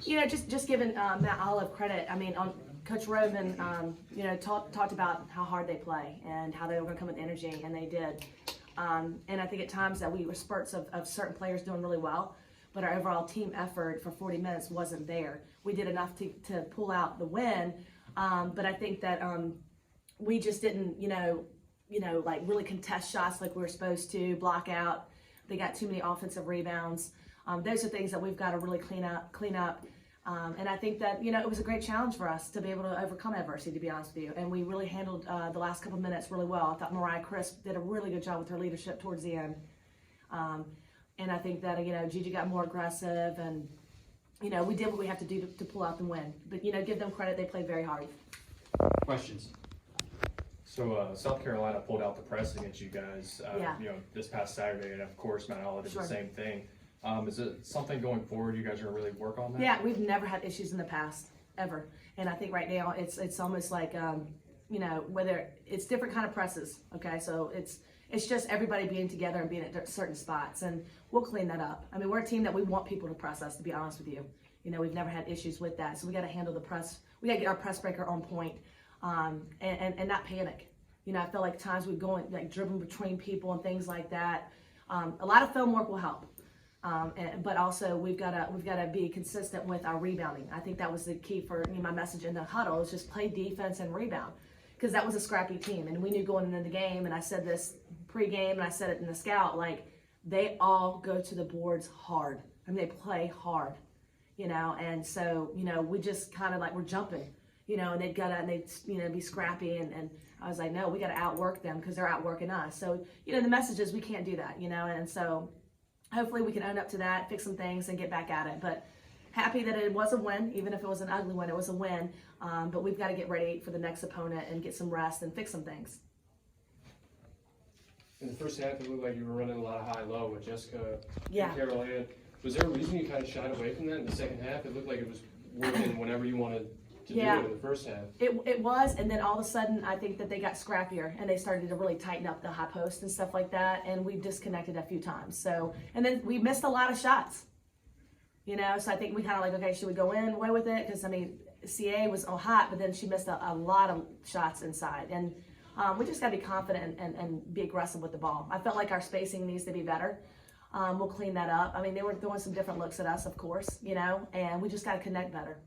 Just giving Matt Olive credit. I mean, on Coach Roman, talked about how hard they play and how they were going to come with energy, and they did. And I think at times that we were spurts of certain players doing really well, but our overall team effort for 40 minutes wasn't there. We did enough to pull out the win, but I think that we just didn't, like really contest shots like we were supposed to, block out. They got too many offensive rebounds. Those are things that we've got to really clean up. And I think that, it was a great challenge for us to be able to overcome adversity, to be honest with you. And we really handled the last couple minutes really well. I thought Mariah Crisp did a really good job with her leadership towards the end. And I think that, Gigi got more aggressive and, we did what we have to do to pull out the win. But, give them credit. They played very hard. Questions? So South Carolina pulled out the press against you guys, this past Saturday, and of course Mount Olive did the same thing. Is it something going forward you guys are going to really work on that? Yeah, we've never had issues in the past, ever. And I think right now it's almost like, whether it's different kind of presses, okay? So it's just everybody being together and being at certain spots, and we'll clean that up. I mean, we're a team that we want people to press us, to be honest with you. We've never had issues with that, so we got to handle the press. We got to get our press breaker on point, and not panic. I feel like times we go like dribbling between people and things like that. A lot of film work will help. But also we've got to be consistent with our rebounding. I think that was the key for my message in the huddle is just play defense and rebound, because that was a scrappy team, and we knew going into the game. And I said this pregame, and I said it in the scout, like they all go to the boards hard. I mean, they play hard, and so we just kind of like we're jumping, and they'd be scrappy, and I was like, no, we got to outwork them because they're outworking us. So the message is we can't do that, and so. Hopefully we can own up to that, fix some things, and get back at it. But happy that it was a win, even if it was an ugly one, it was a win. But we've got to get ready for the next opponent and get some rest and fix some things. In the first half, it looked like you were running a lot of high-low with Jessica Yeah. and Carol Ann. Was there a reason you kind of shied away from that in the second half? It looked like it was working whenever you wanted to do it in the first half. It was, and then all of a sudden, I think that they got scrappier, and they started to really tighten up the high post and stuff like that, and we disconnected a few times. So, and then we missed a lot of shots, so I think we kind of like, okay, should we go in away with it? Because, I mean, CA was all hot, but then she missed a lot of shots inside, and we just got to be confident and be aggressive with the ball. I felt like our spacing needs to be better. We'll clean that up. I mean, they were throwing some different looks at us, of course, and we just got to connect better.